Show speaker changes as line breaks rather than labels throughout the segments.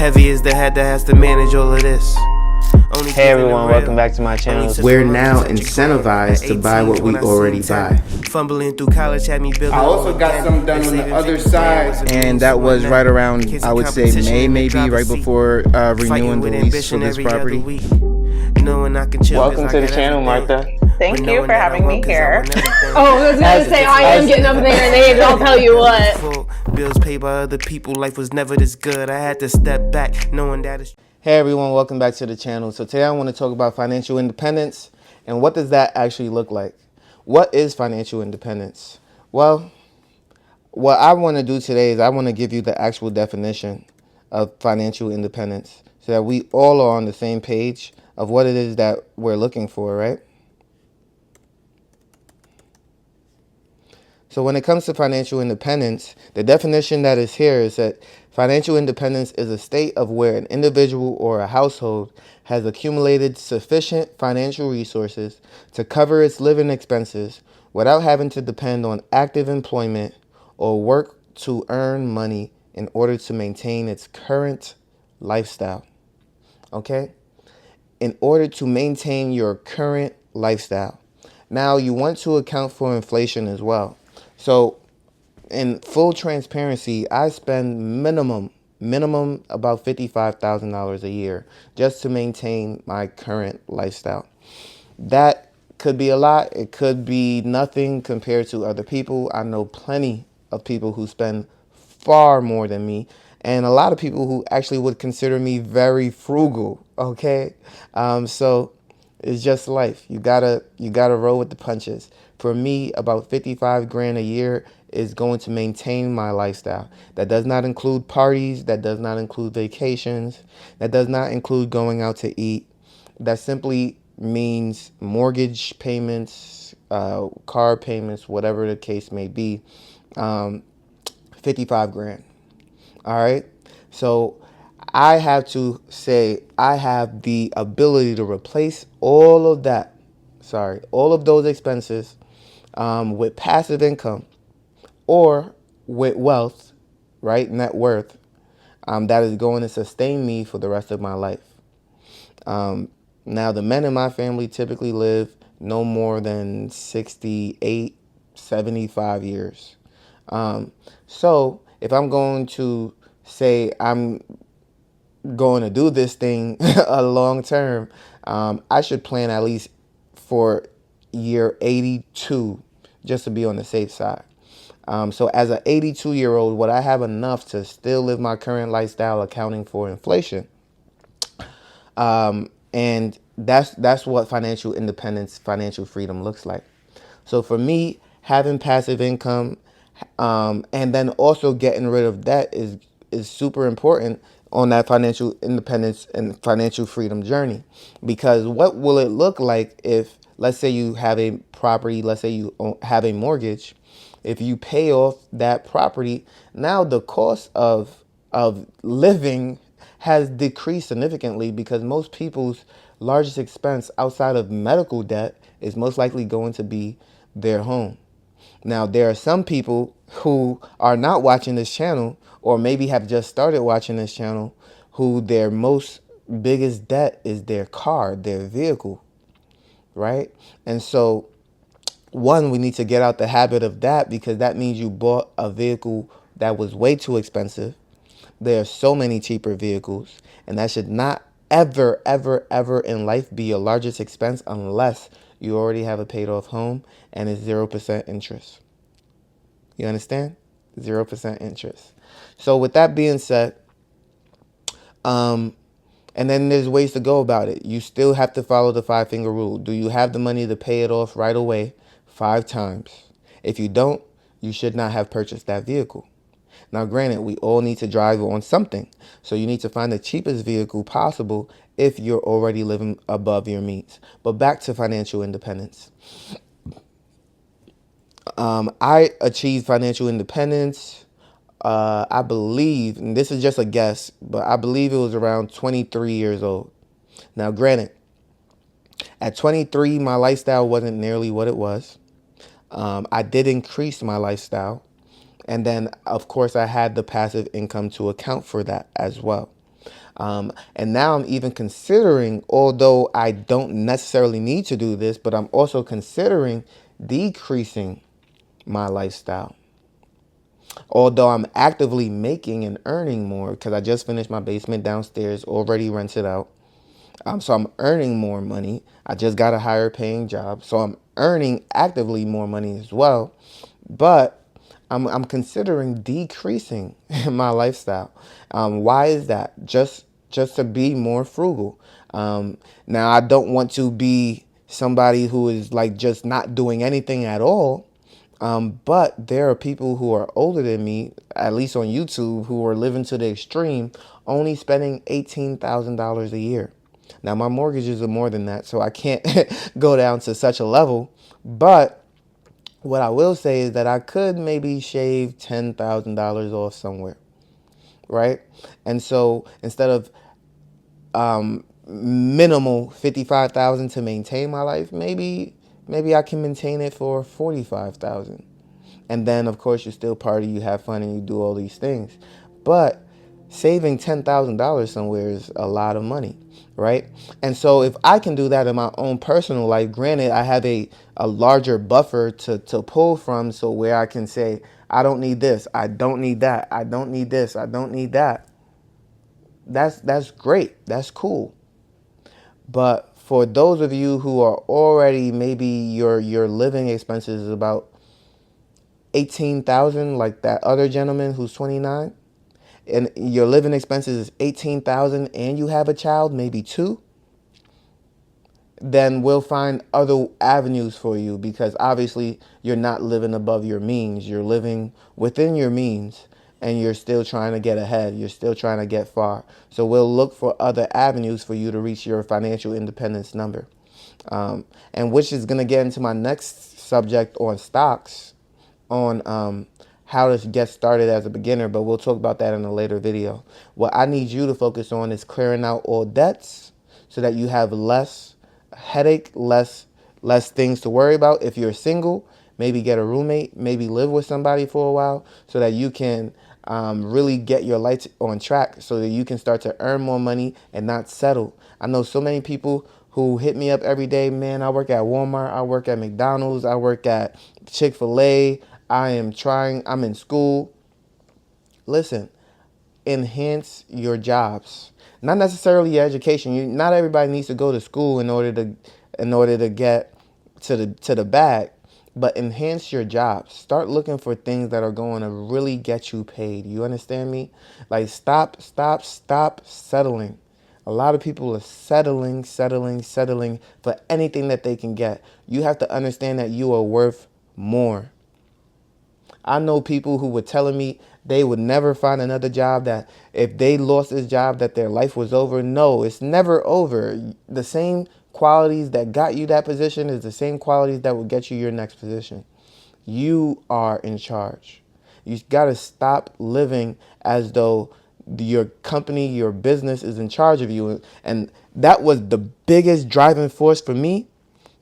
Heavy is the head that has to manage all of this.
Hey everyone, welcome back to my channel.
We're now incentivized to buy what we already buy.
Fumbling through college had me building.
I also got some done on the other side.
And that was right around, I would say, May, maybe, right before renewing the lease for this property.
Welcome to the channel, Martha.
Thank you for having me here.
Oh, I was going to say, I am getting up in their names, I'll tell you what.
Bills paid by other people, life was never this good. I had to step back, knowing that it's...
Hey everyone, welcome back to the channel. So today I want to talk about financial independence and what does that actually look like? What is financial independence? Well, what I want to do today is I want to give you the actual definition of financial independence so that we all are on the same page of what it is that we're looking for, right? So when it comes to financial independence, the definition that is here is that financial independence is a state of where an individual or a household has accumulated sufficient financial resources to cover its living expenses without having to depend on active employment or work to earn money in order to maintain its current lifestyle. Okay? In order to maintain your current lifestyle. Now, you want to account for inflation as well. So, in full transparency, I spend minimum about $55,000 a year just to maintain my current lifestyle. That could be a lot. It could be nothing compared to other people. I know plenty of people who spend far more than me, and a lot of people who actually would consider me very frugal. Okay, so it's just life. You gotta roll with the punches. For me, about 55 grand a year is going to maintain my lifestyle. That does not include parties. That does not include vacations. That does not include going out to eat. That simply means mortgage payments, car payments, whatever the case may be. 55 grand. All right. So I have to say I have the ability to replace all of those expenses with passive income or with wealth, right? Net worth, that is going to sustain me for the rest of my life. Now, the men in my family typically live no more than 68, 75 years. So if I'm going to say I'm going to do this thing a long term, I should plan at least for year 82 just to be on the safe side. So as an 82-year-old, would I have enough to still live my current lifestyle accounting for inflation? And that's what financial independence, financial freedom looks like. So for me, having passive income and then also getting rid of debt is super important on that financial independence and financial freedom journey. Because what will it look like if, let's say you have a property, let's say you have a mortgage, if you pay off that property, now the cost of living has decreased significantly because most people's largest expense outside of medical debt is most likely going to be their home. Now, there are some people who are not watching this channel or maybe have just started watching this channel who their most biggest debt is their car, their vehicle, right? And so, one, we need to get out the habit of that because that means you bought a vehicle that was way too expensive. There are so many cheaper vehicles, and that should not ever, ever, ever in life be your largest expense unless you already have a paid off home and it's 0% interest. You understand? 0% interest. So with that being said, and then there's ways to go about it. You still have to follow the 5-finger rule. Do you have the money to pay it off right away 5 times? If you don't, you should not have purchased that vehicle. Now, granted, we all need to drive on something. So you need to find the cheapest vehicle possible if you're already living above your means. But back to financial independence. I achieved financial independence, I believe, and this is just a guess, but I believe it was around 23 years old. Now, granted, at 23, my lifestyle wasn't nearly what it was. I did increase my lifestyle. And then, of course, I had the passive income to account for that as well. And now I'm even considering, although I don't necessarily need to do this, but I'm also considering decreasing my lifestyle. Although I'm actively making and earning more, because I just finished my basement downstairs, already rented out. So I'm earning more money. I just got a higher paying job. So I'm earning actively more money as well. But I'm considering decreasing my lifestyle. Why is that? Just to be more frugal. Now I don't want to be somebody who is like just not doing anything at all. But there are people who are older than me, at least on YouTube, who are living to the extreme, only spending $18,000 a year. Now, my mortgages are more than that, so I can't go down to such a level. But what I will say is that I could maybe shave $10,000 off somewhere, right? And so instead of minimal 55,000 to maintain my life, maybe I can maintain it for 45,000. And then of course you still party, you have fun, and you do all these things. But saving $10,000 somewhere is a lot of money, right? And so if I can do that in my own personal life, granted I have a larger buffer to pull from, so where I can say, I don't need this, I don't need that, I don't need this, I don't need that. That's great. That's cool. But for those of you who are already, maybe your living expenses is about 18,000, like that other gentleman who's 29, and your living expenses is 18,000, and you have a child, maybe two, then we'll find other avenues for you, because obviously you're not living above your means. You're living within your means, and you're still trying to get ahead. You're still trying to get far. So we'll look for other avenues for you to reach your financial independence number. And which is going to get into my next subject on stocks, on how to get started as a beginner, but we'll talk about that in a later video. What I need you to focus on is clearing out all debts so that you have less headache, less things to worry about. If you're single, maybe get a roommate, maybe live with somebody for a while so that you can really get your life on track, so that you can start to earn more money and not settle. I know so many people who hit me up every day. Man, I work at Walmart, I work at McDonald's, I work at Chick-fil-A, I'm in school. Listen, enhance your jobs. Not necessarily your education. Not everybody needs to go to school in order to get to the bag, but enhance your jobs. Start looking for things that are going to really get you paid. You understand me? Like stop settling. A lot of people are settling for anything that they can get. You have to understand that you are worth more. I know people who were telling me they would never find another job, that if they lost this job that their life was over. No, it's never over. The same qualities that got you that position is the same qualities that will get you your next position. You are in charge. You got to stop living as though your company, your business is in charge of you. And that was the biggest driving force for me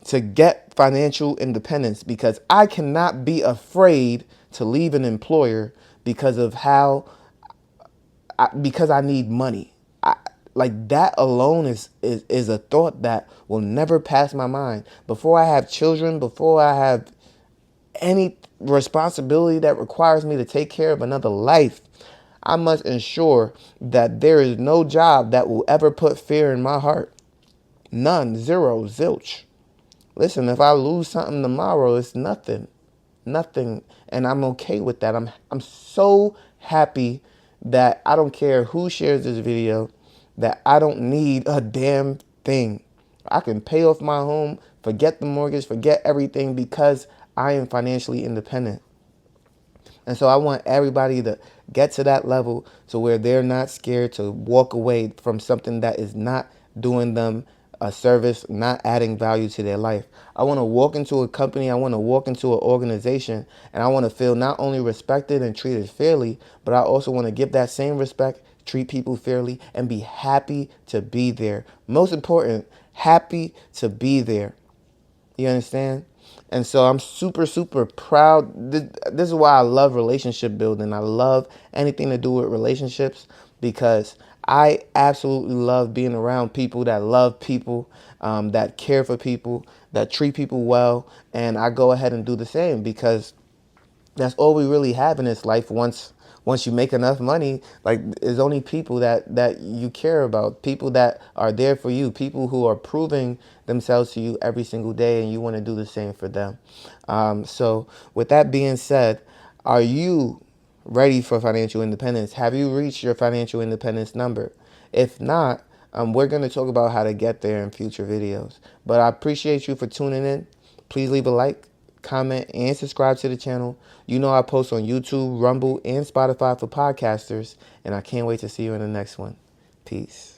to get financial independence, because I cannot be afraid to leave an employer because of because I need money. Like that alone is a thought that will never pass my mind. Before I have children, before I have any responsibility that requires me to take care of another life, I must ensure that there is no job that will ever put fear in my heart. None, zero, zilch. Listen, if I lose something tomorrow, it's nothing, and I'm okay with that. I'm so happy that I don't care who shares this video, that I don't need a damn thing. I can pay off my home, forget the mortgage, forget everything, because I am financially independent. And so I want everybody to get to that level to where they're not scared to walk away from something that is not doing them a service, not adding value to their life. I want to walk into a company, I want to walk into an organization, and I want to feel not only respected and treated fairly, but I also want to give that same respect, treat people fairly, and be happy to be there. Most important, happy to be there. You understand? And so I'm super proud. This is why I love relationship building. I love anything to do with relationships, because I absolutely love being around people that love people, that care for people, that treat people well, and I go ahead and do the same because that's all we really have in this life. Once you make enough money, like, there's only people that you care about, people that are there for you, people who are proving themselves to you every single day, and you want to do the same for them. So with that being said, are you ready for financial independence? Have you reached your financial independence number? If not, we're going to talk about how to get there in future videos. But I appreciate you for tuning in. Please leave a like, comment, and subscribe to the channel. You know I post on YouTube, Rumble, and Spotify for podcasters, and I can't wait to see you in the next one. Peace.